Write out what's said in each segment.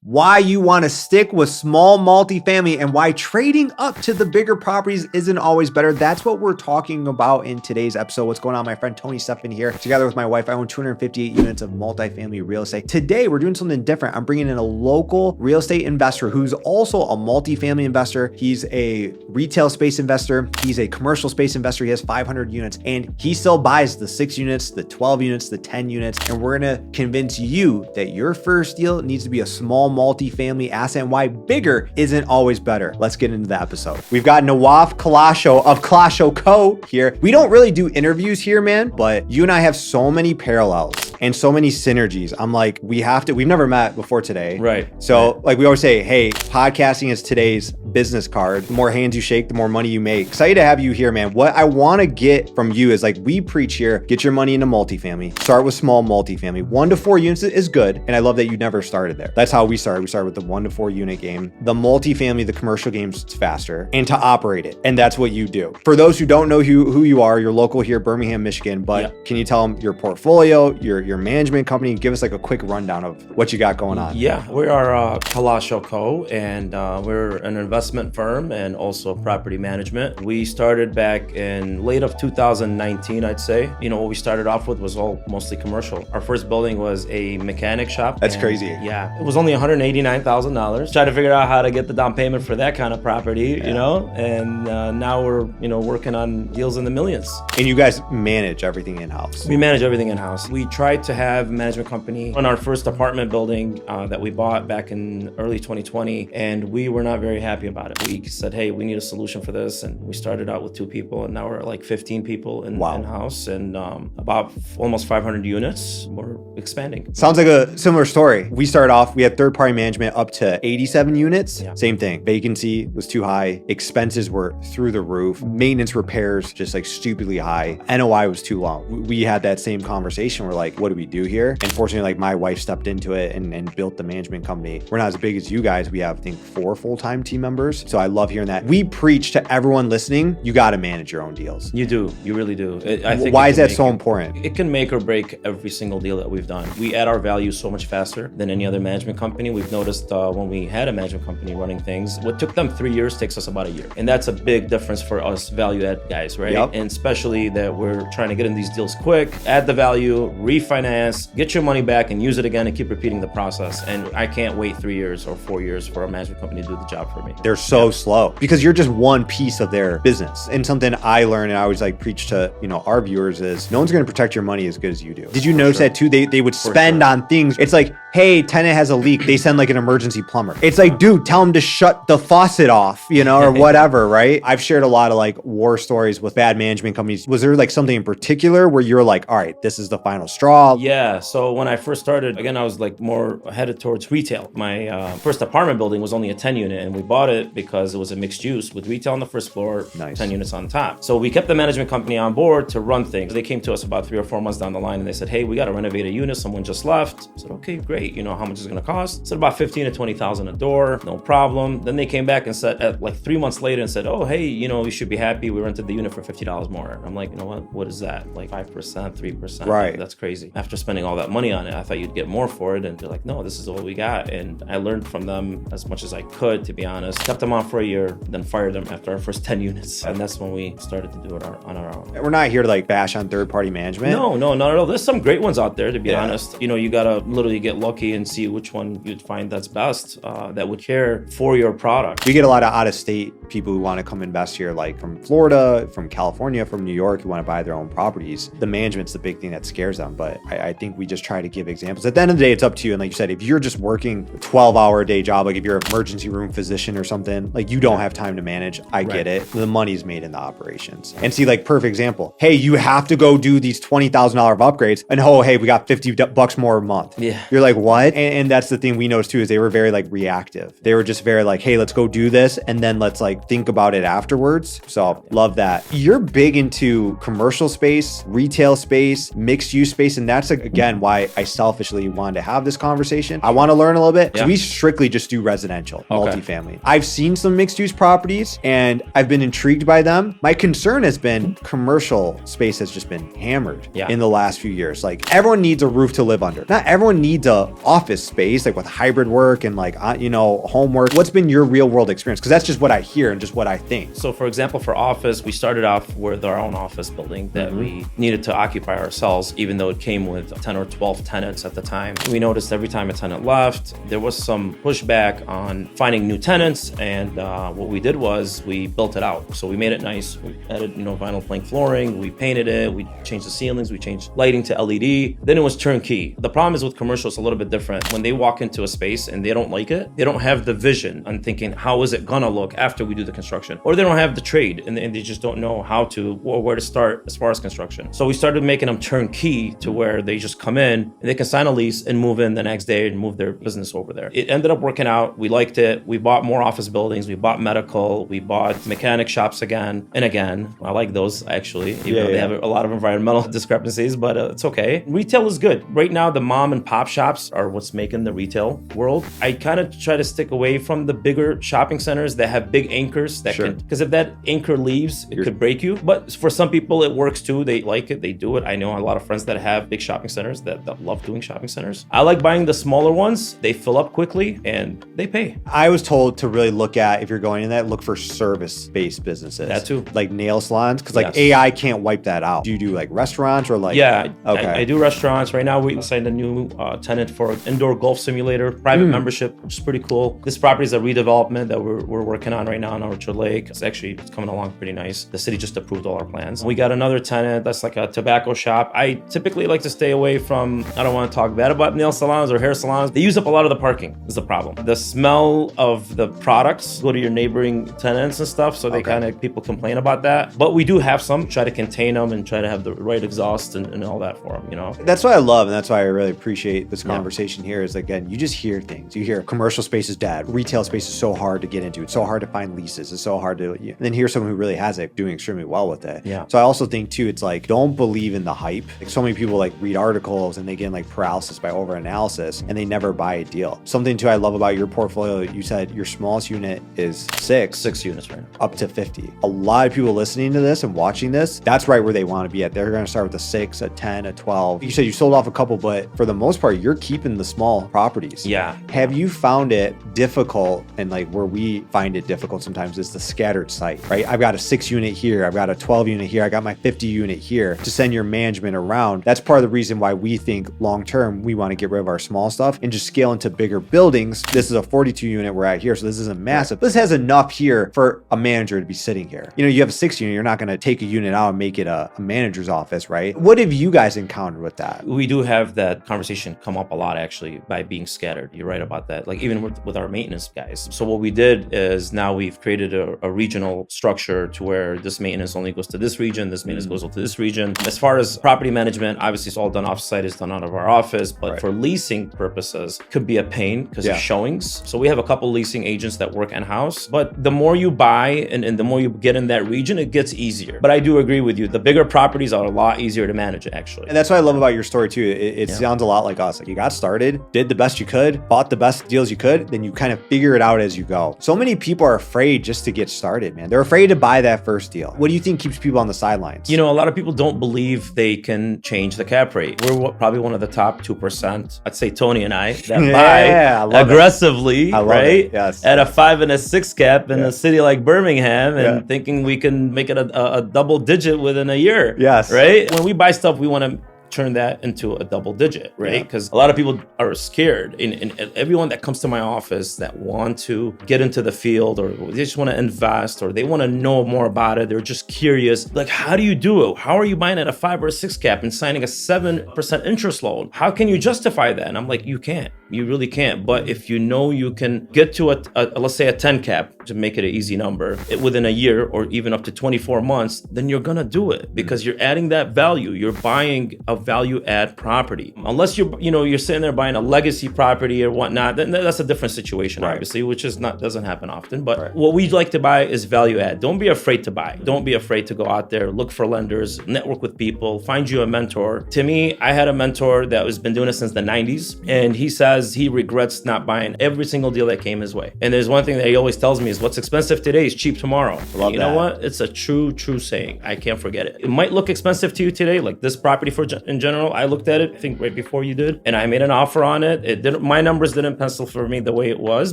why you want to stick with small multifamily, and why trading up to the bigger properties isn't always better. That's what we're talking about in today's episode. What's going on? My friend Tony Stephan here. Together with my wife, I own 258 units of multifamily real estate. Today, we're doing something different. I'm bringing in a local real estate investor who's also a multifamily investor. He's a retail space investor. He's a commercial space investor. He has 500 units, and he still buys the 6 units, the 12 units, the 10 units. And we're going to convince you that your first deal needs to be a small multifamily asset and why bigger isn't always better. Let's get into the episode. We've got Nawaf Kalasho of Kalasho Co. here. We don't really do interviews here, man, but you and I have so many parallels and so many synergies. I'm like, we've never met before today. Right. So like we always say, hey, podcasting is today's business card. The more hands you shake, the more money you make. Excited to have you here, man. What I want to get from you is like we preach here, get your money into multifamily. Start with small multifamily. 1 to 4 units is good. And I love that you never started there. That's how we started. We started with the 1 to 4 unit game. The multifamily, the commercial game's faster, and to operate it. And that's what you do. For those who don't know who you are, you're local here, Birmingham, Michigan, but Can you tell them your portfolio, your management company? Give us like a quick rundown of what you got going on. Yeah, we are Kalasho Co. and we're an investment firm and also property management. We started back in late of 2019, I'd say. What we started off with was all mostly commercial. Our first building was a mechanic shop. That's crazy. Yeah, it was only $189,000. Tried to figure out how to get the down payment for that kind of property, and now we're, working on deals in the millions. And you guys manage everything in-house? We manage everything in-house. We tried to have a management company on our first apartment building that we bought back in early 2020, and we were not very happy about it. We said, hey, we need a solution for this, and we started out with 2 people, and now we're like 15 people in-house, and about almost 500 units. We're expanding. Sounds like a similar story. We started off, we had third-party management up to 87 units. Yeah. Same thing. Vacancy was too high. Expenses were through the roof. Maintenance repairs just like stupidly high. NOI was too long. We had that same conversation. We're like, what do we do here? And fortunately, like my wife stepped into it and built the management company. We're not as big as you guys. We have, I think, 4 full-time team members. So I love hearing that. We preach to everyone listening, you got to manage your own deals. You do. You really do. I think why is that so important? It can make or break every single deal that we've done. We add our value so much faster than any other management company. We've noticed when we had a management company running things, what took them 3 years takes us about a year. And that's a big difference for us value add guys, right? Yep. And especially that we're trying to get in these deals quick, add the value, refinance, get your money back and use it again and keep repeating the process. And I can't wait 3 years or 4 years for a management company to do the job for me. They're so slow because you're just one piece of their business. And something I learned and I always like preach to, our viewers is no one's going to protect your money as good as you do. Did you notice that too? They would spend on things. It's like, hey, tenant has a leak. They send like an emergency plumber. It's like, dude, tell them to shut the faucet off, or whatever, right? I've shared a lot of like war stories with bad management companies. Was there like something in particular where you're like, all right, this is the final straw? Yeah. So when I first started, again, I was like more headed towards retail. My first apartment building was only a 10 unit and we bought it because it was a mixed use with retail on the first floor, nice. 10 units on top. So we kept the management company on board to run things. They came to us about 3 or 4 months down the line and they said, hey, we got to renovate a unit. Someone just left. I said, okay, great. How much it's going to cost? I said about 15 to 20,000 a door. No problem. Then they came back and said like 3 months later and said, oh, hey, you should be happy. We rented the unit for $50 more. I'm like, what is that? Like 5%, 3%. Right. That's crazy. After spending all that money on it, I thought you'd get more for it. And they're like, no, this is all we got. And I learned from them as much as I could, to be honest. Kept them on for a year, then fired them after our first 10 units. And that's when we started to do it on our own. We're not here to like bash on third-party management. No, not at all. There's some great ones out there, to be honest. You gotta literally get lucky and see which one you'd find that's best, that would care for your product. We get a lot of out-of-state people who want to come invest here, like from Florida, from California, from New York, who want to buy their own properties. The management's the big thing that scares them, but I think we just try to give examples. At the end of the day, it's up to you. And like you said, if you're just working a 12-hour a day job, like if you're an emergency room physician or something, like you don't have time to manage. I get it. The money's made in the operations. And see, like perfect example. Hey, you have to go do these $20,000 of upgrades, and oh, hey, we got $50 more a month. Yeah. You're like, what? And that's the thing we noticed too, is they were very like reactive. They were just very like, hey, let's go do this, and then let's like think about it afterwards. So love that. You're big into commercial space, retail space, mixed use space, and that's like, again, why I selfishly wanted to have this conversation. I want to learn a little bit. So we strictly just do residential, multifamily. I've seen some mixed use properties and I've been intrigued by them. My concern has been commercial space has just been hammered in the last few years. Like everyone needs a roof to live under. Not everyone needs a office space, like with hybrid work and like, homework. What's been your real world experience? Because that's just what I hear and just what I think. So for example, for office, we started off with our own office building that we needed to occupy ourselves, even though it came with 10 or 12 tenants at the time. We noticed every time a tenant left, there was some pushback on finding new tenants. And what we did was we built it out. So we made it nice. We added, vinyl plank flooring. We painted it. We changed the ceilings. We changed lighting to LED. Then it was turnkey. The problem is with commercial, it's a little bit different. When they walk into a space and they don't like it, they don't have the vision on thinking, how is it gonna look after we do the construction? Or they don't have the trade and they just don't know how to or where to start as far as construction. So we started making them turnkey to where they just come in and they can sign a lease and move in the next day and move their business over there. It ended up working out. We liked it. We bought more office buildings. We bought medical. We bought mechanic shops again and again. I like those actually, even though they have a lot of environmental discrepancies, but it's okay. Retail is good. Right now, the mom and pop shops are what's making the retail world. I kind of try to stick away from the bigger shopping centers that have big anchors that can, because if that anchor leaves, it could break you. But for some people, it works too. They like it. They do it. I know a lot of friends that have big shopping centers that love doing shopping centers. I like buying the smaller ones. They fill up quickly and they pay. I was told to really look at, if you're going in that, look for service-based businesses. That too. Like nail salons, because like AI can't wipe that out. Do you do like restaurants or like? Yeah, okay. I do restaurants. Right now, we signed a new tenant for an indoor golf simulator, private membership, which is pretty cool. This property is a redevelopment that we're working on right now in Orchard Lake. It's coming along pretty nice. The city just approved all our plans. We got another tenant that's like a tobacco shop. I typically like to stay away from, I don't want to talk bad about nail salons or hair salons. They use up a lot of the parking is the problem. The smell of the products go to your neighboring tenants and stuff. So they people complain about that. But we do have some, try to contain them and try to have the right exhaust and all that for them, That's what I love. And that's why I really appreciate this conversation here is, again, you just hear things. You hear commercial space is dead. Retail space is so hard to get into. It's so hard to find leases. It's so hard to, and then hear someone who really has it doing extremely well with it. Yeah. So I also think too, it's like, don't believe in the hype. Like so many people like read articles and they get like paralysis by overanalysis and they never buy a deal. Something too I love about your portfolio, you said your smallest unit is six units right now. Up to 50. A lot of people listening to this and watching this, that's right where they want to be at. They're going to start with a 6, a 10, a 12. You said you sold off a couple, but for the most part, you're keeping the small properties. Yeah. Have you found it difficult, and like where we find it difficult sometimes is the scattered site, right? I've got a 6 unit here. I've got a 12 unit here. I got my 50 unit here to send your management around. That's part of the reason why we think long-term, we want to get rid of our small stuff and just scale into bigger buildings. This is a 42 unit we're at here. So this isn't massive. This has enough here for a manager to be sitting here. You have a 6 unit, you're not going to take a unit out and make it a manager's office, right? What have you guys encountered with that? We do have that conversation come up a lot actually by being scattered. You're right about that. Like even with our maintenance guys. So what we did is now we've created a regional structure to where this maintenance only goes to this region, this maintenance goes to this region. As far as property management, obviously it's all done offsite, it's done out of our office, but for leasing purposes, could be a pain because of showings. So we have a couple leasing agents that work in-house, but the more you buy and the more you get in that region, it gets easier. But I do agree with you. The bigger properties are a lot easier to manage actually. And that's what I love about your story too. It sounds a lot like us. Like you got started, did the best you could, bought the best deals you could, then you kind of figure it out as you go. So many people are afraid just to get started, man. They're afraid to buy that first deal. What do you think keeps people on the sidelines? A lot of people don't believe they can change the cap rate. We're probably one of the top 2%. I'd say Tony and I that buy aggressively, right? Yes. At a 5 and a 6 cap in a city like Birmingham and thinking we can make it a double digit within a year. Yes. Right? When we buy stuff, we want to turn that into a double digit, right? Because a lot of people are scared. And everyone that comes to my office that want to get into the field or they just want to invest or they want to know more about it, they're just curious. Like, how do you do it? How are you buying at a 5 or a 6 cap and signing a 7% interest loan? How can you justify that? And I'm like, you can't. You really can't. But if you know you can get to a let's say a 10 cap to make it an easy number within a year or even up to 24 months, then you're going to do it because you're adding that value. You're buying a value add property. Unless you're sitting there buying a legacy property or whatnot, then that's a different situation, obviously, which doesn't happen often. But what we like to buy is value add. Don't be afraid to buy. Don't be afraid to go out there, look for lenders, network with people, find you a mentor. To me, I had a mentor that has been doing it since the 90s, and he says he regrets not buying every single deal that came his way. And there's one thing that he always tells me is what's expensive today is cheap tomorrow. Know what? It's a true saying. I can't forget it. It might look expensive to you today, like this property for in general. I looked at it, I think right before you did, and I made an offer on it. It didn't, my numbers didn't pencil for me the way it was,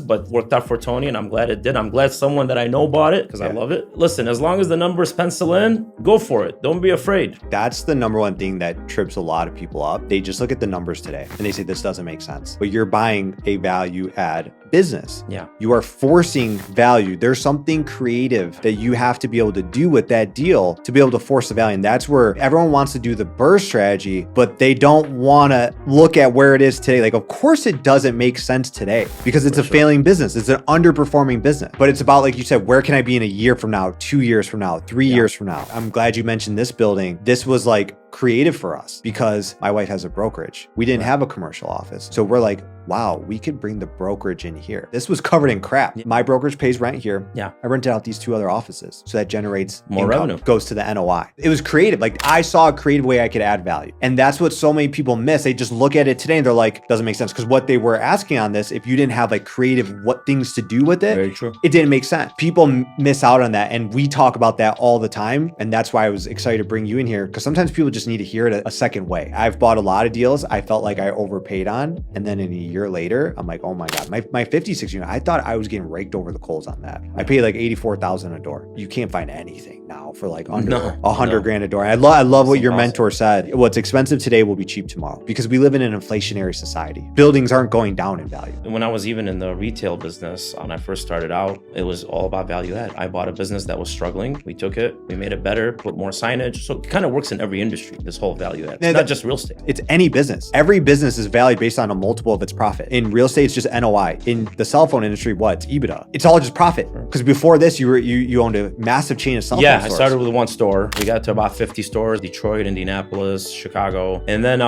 but worked out for Tony, and I'm glad it did. I'm glad someone that I know bought it because I love it. Listen, as long as the numbers pencil in, go for it. Don't be afraid. That's the number one thing that trips a lot of people up. They just look at the numbers today and they say, this doesn't make sense. But you're buying a value add business. Yeah. You are forcing value. There's something creative that you have to be able to do with that deal to be able to force the value. And that's where everyone wants to do the burst strategy, but they don't want to look at where it is today. Like, of course it doesn't make sense today because it's a failing business. It's an underperforming business, but it's about, like you said, where can I be in a year from now, 2 years from now, 3 years from now? I'm glad you mentioned this building. This was like creative for us because my wife has a brokerage. We didn't have a commercial office. So we're like, wow, we could bring the brokerage in here. This was covered in crap. My brokerage pays rent here. Yeah. I rented out these 2 other offices. So that generates more income, revenue. goes to the NOI. It was creative. Like I saw a creative way I could add value. And that's what so many people miss. They just look at it today and they're like, doesn't make sense. Because what they were asking on this, if you didn't have like creative what things to do with it, very true, it didn't make sense. People miss out on that. And we talk about that all the time. And that's why I was excited to bring you in here. Because sometimes people just need to hear it a second way. I've bought a lot of deals I felt like I overpaid on. And then in a year later, I'm like, oh my God, my 56 unit, I thought I was getting raked over the coals on that. I paid like $84,000 a door. You can't find anything now for like under 100 grand a door. I love what your mentor said. What's expensive today will be cheap tomorrow because we live in an inflationary society. Buildings aren't going down in value. When I was even in the retail business, when I first started out, it was all about value add. I bought a business that was struggling. We took it, we made it better, put more signage. So it kind of works in every industry, this whole value add. It's not just real estate. It's any business. Every business is valued based on a multiple of its profit. In real estate, it's just NOI. In the cell phone industry, it's EBITDA. It's all just profit. Because before this, you owned a massive chain of cell phone stores. I started with one store. We got to about 50 stores, Detroit, Indianapolis, Chicago. And then,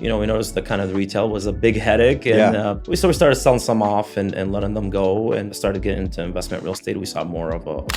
we noticed the kind of the retail was a big headache. And we started selling some off and letting them go and started getting into investment real estate. We saw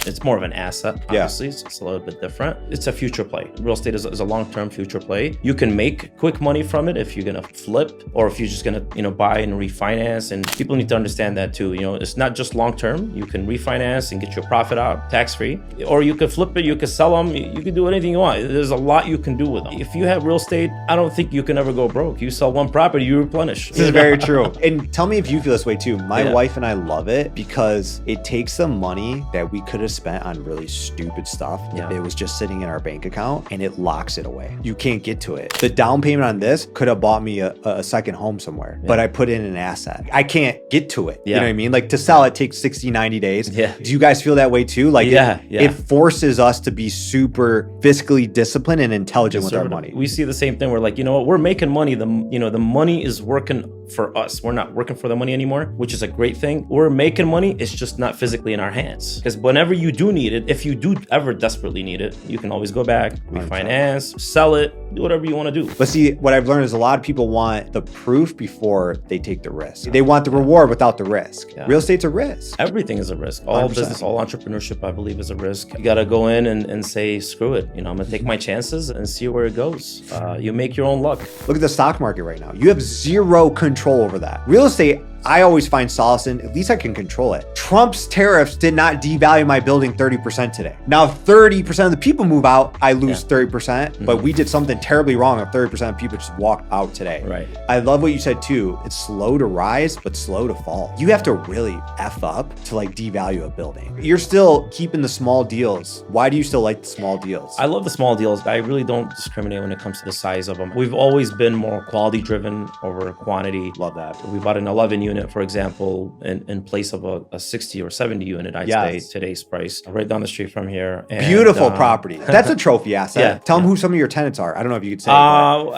it's more of an asset, obviously. So it's a little bit different. It's a future play. Real estate is a long-term future play. You can make quick money from it if you're going to flip or if you're just going to, buy and refinance. And people need to understand that too. It's not just long-term. You can refinance and get your profit out tax-free, or you could flip it. You could sell them. You can do anything you want. There's a lot you can do with them. If you have real estate, I don't think you can ever go broke. You sell one property, you replenish. This is very true. And tell me if you feel this way too. My wife and I love it because it takes the money that we could have spent on really stupid stuff if it was just sitting in our bank account and it locks it away. You can't get to it. The down payment on this could have bought me a second home somewhere, but I put in an asset. I can't get to it. You know what I mean? Like to sell it takes 60, 90 days. Yeah. Do you guys feel that way too? Like it forces us to be super fiscally disciplined and intelligent with our money. We see the same thing. We're like, we're making money. The money is working for us. We're not working for the money anymore, which is a great thing. We're making money. It's just not physically in our hands. Because whenever you do need it, if you do ever desperately need it, you can always go back, refinance, sell it, do whatever you want to do. But see, what I've learned is a lot of people want the proof before they take the risk. They want the reward without the risk. Real estate's a risk. Everything is a risk. All 100%. Business, all entrepreneurship, I believe, is a risk. You got to go in and say, screw it. I'm going to take my chances and see where it goes. You make your own luck. Look at the stock market right now. You have zero control over that. Real estate, I always find solace in, at least I can control it. Trump's tariffs did not devalue my building 30% today. Now, 30% of the people move out, I lose 30%, but we did something terribly wrong if 30% of people just walked out today. Right. I love what you said too. It's slow to rise, but slow to fall. You have to really F up to like devalue a building. You're still keeping the small deals. Why do you still like the small deals? I love the small deals. I really don't discriminate when it comes to the size of them. We've always been more quality driven over quantity. Love that. We bought an 11 unit, for example, in place of a 60 or 70 unit, I'd say today's price, right down the street from here. And, beautiful property. That's a trophy asset. Tell them who some of your tenants are. I don't know if you could say.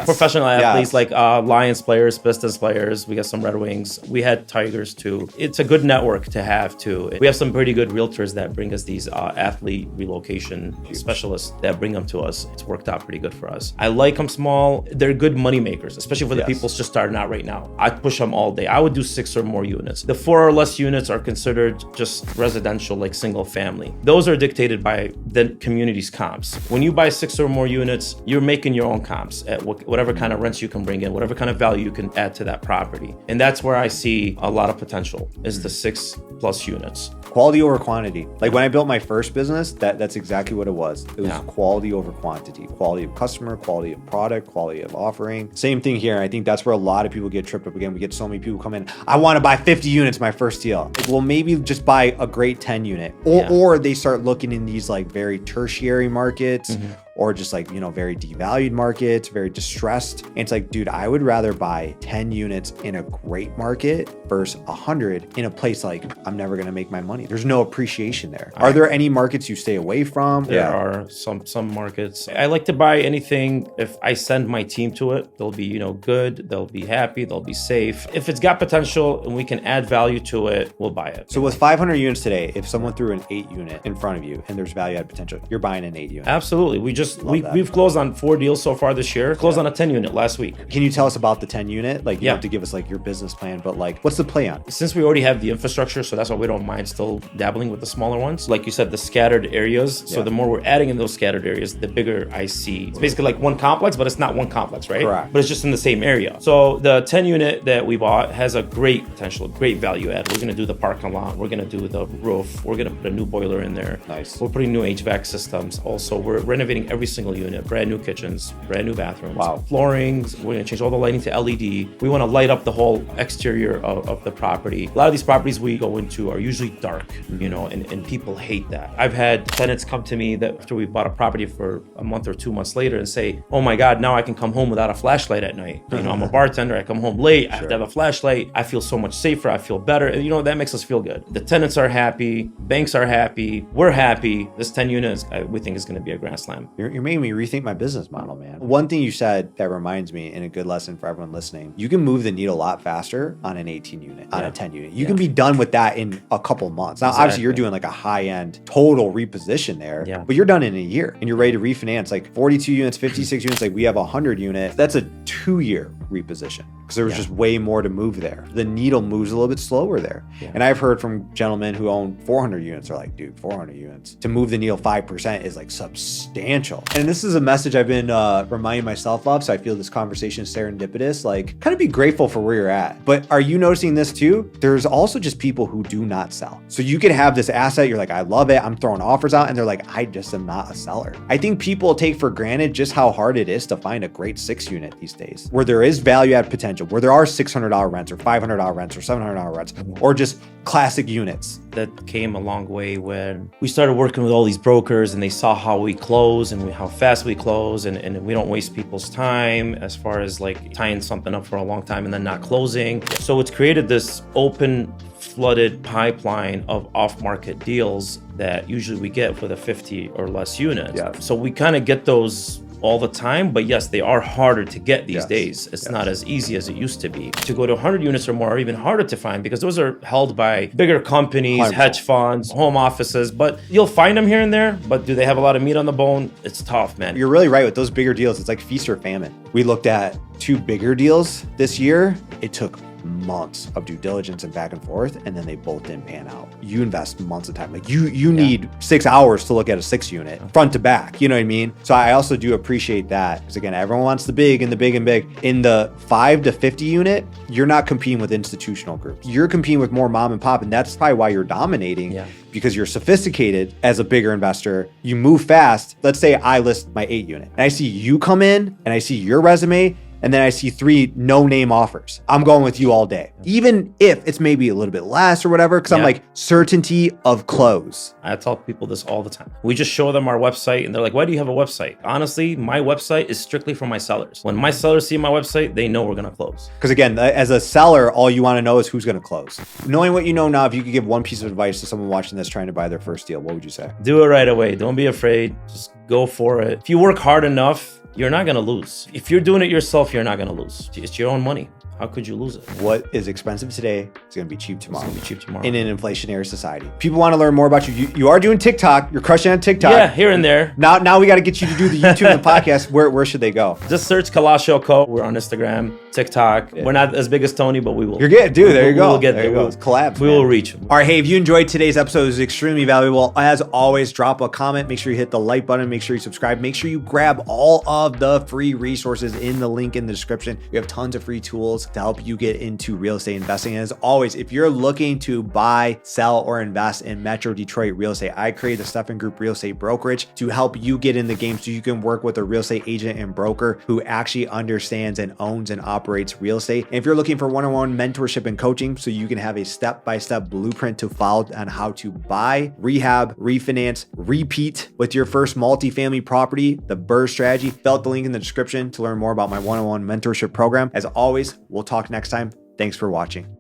Professional athletes like Lions players, Pistons players. We got some Red Wings. We had Tigers too. It's a good network to have too. We have some pretty good realtors that bring us these athlete relocation specialists that bring them to us. It's worked out pretty good for us. I like them small. They're good money makers, especially for the people just starting out right now. I'd push them all day. I would do 6 or more units. The 4 or less units are considered just residential, like single family. Those are dictated by the community's comps. When you buy 6 or more units, you're making your own comps at whatever kind of rents you can bring in, whatever kind of value you can add to that property. And that's where I see a lot of potential, is the 6+ units. Quality over quantity. Like when I built my first business, that's exactly what it was. It was quality over quantity. Quality of customer, quality of product, quality of offering. Same thing here. I think that's where a lot of people get tripped up again. We get so many people come in, I want to buy 50 units my first deal. Like, well, maybe just buy a great 10 unit. Or they start looking in these like very tertiary markets. Or just like, you know, very devalued markets, very distressed. And it's like, dude, I would rather buy 10 units in a great market versus 100 in a place like I'm never going to make my money. There's no appreciation there. Are there any markets you stay away from? There are some markets. I like to buy anything. If I send my team to it, they'll be, you know, good. They'll be happy. They'll be safe. If it's got potential and we can add value to it, we'll buy it. So with 500 units today, if someone threw an 8 unit in front of you and there's value add potential, you're buying an 8 unit. Absolutely. We've closed on 4 deals so far this year. Closed on a 10 unit last week. Can you tell us about the 10 unit? Like you don't have to give us like your business plan, but like what's the plan? Since we already have the infrastructure, so that's why we don't mind still dabbling with the smaller ones. Like you said, the scattered areas. So the more we're adding in those scattered areas, the bigger I see. It's basically like one complex, but it's not one complex, right? Correct. But it's just in the same area. So the 10 unit that we bought has a great potential, great value add. We're going to do the parking lot. We're going to do the roof. We're going to put a new boiler in there. Nice. We're putting new HVAC systems. Also, we're renovating every single unit, brand new kitchens, brand new bathrooms, floorings. We're going to change all the lighting to LED. We want to light up the whole exterior of the property. A lot of these properties we go into are usually dark, you know, and people hate that. I've had tenants come to me that after we bought a property for a month or 2 months later and say, oh my God, now I can come home without a flashlight at night. You know, I'm a bartender. I come home late. I have to have a flashlight. I feel so much safer. I feel better. And you know, that makes us feel good. The tenants are happy. Banks are happy. We're happy. This 10 units, we think is going to be a grand slam. You're making me rethink my business model, man. One thing you said that reminds me, and a good lesson for everyone listening, you can move the needle a lot faster on an 18 unit, on a 10 unit. You can be done with that in a couple months. Now, obviously you're doing like a high-end total reposition there, but you're done in a year and you're ready to refinance like 42 units, 56 units, like we have 100 units. That's a 2-year reposition because there was just way more to move there. The needle moves a little bit slower there. And I've heard from gentlemen who own 400 units are like, dude, 400 units to move the needle 5% is like substantial. And this is a message I've been reminding myself of. So I feel this conversation is serendipitous, like kind of be grateful for where you're at. But are you noticing this too? There's also just people who do not sell. So you can have this asset. You're like, I love it. I'm throwing offers out. And they're like, I just am not a seller. I think people take for granted just how hard it is to find a great 6 unit these days, where there is value add potential, where there are $600 rents or $500 rents or $700 rents, or just classic units. That came a long way when we started working with all these brokers and they saw how we close and how fast we close and we don't waste people's time as far as like tying something up for a long time and then not closing. So it's created this open, flooded pipeline of off-market deals that usually we get for the 50 or less units. So we kind of get those all the time, but yes, they are harder to get these days. It's not as easy as it used to be. To go to 100 units or more are even harder to find because those are held by bigger companies, 100%. Hedge funds, home offices, but you'll find them here and there, but do they have a lot of meat on the bone? It's tough, man. You're really right with those bigger deals. It's like feast or famine. We looked at 2 bigger deals this year. It took months of due diligence and back and forth, and then they both didn't pan out. You invest months of time. Like you need 6 hours to look at a 6 unit front to back. You know what I mean? So I also do appreciate that because again, everyone wants the big and the big and big. In the 5 to 50 unit, you're not competing with institutional groups. You're competing with more mom and pop, and that's probably why you're dominating. Because you're sophisticated as a bigger investor. You move fast. Let's say I list my 8 unit, and I see you come in, and I see your resume. And then I see 3 no-name offers. I'm going with you all day. Even if it's maybe a little bit less or whatever, because I'm like, certainty of close. I tell people this all the time. We just show them our website and they're like, why do you have a website? Honestly, my website is strictly for my sellers. When my sellers see my website, they know we're going to close. Because again, as a seller, all you want to know is who's going to close. Knowing what you know now, if you could give one piece of advice to someone watching this trying to buy their first deal, what would you say? Do it right away. Don't be afraid. Just go for it. If you work hard enough, you're not going to lose. If you're doing it yourself, you're not going to lose. It's your own money. How could you lose it? What is expensive today is going to be cheap tomorrow. It's going to be cheap tomorrow. In an inflationary society. People want to learn more about you. You are doing TikTok. You're crushing on TikTok. Yeah, here and there. Now we got to get you to do the YouTube and the podcast. Where should they go? Just search Kalasho Co. We're on Instagram, TikTok. We're not as big as Tony, but we will. You're good, dude. There you go. We'll get there. You go. It's collabs. We will reach. All right. Hey, if you enjoyed today's episode, it was extremely valuable. As always, drop a comment. Make sure you hit the like button. Make sure you subscribe. Make sure you grab all of the free resources in the link in the description. We have tons of free tools tools to help you get into real estate investing. And as always, if you're looking to buy, sell, or invest in Metro Detroit real estate, I created the Stephan Group Real Estate Brokerage to help you get in the game so you can work with a real estate agent and broker who actually understands and owns and operates real estate. And if you're looking for one-on-one mentorship and coaching so you can have a step-by-step blueprint to follow on how to buy, rehab, refinance, repeat with your first multifamily property, the BRRRR strategy, fill out the link in the description to learn more about my one-on-one mentorship program. As always, we'll talk next time. Thanks for watching.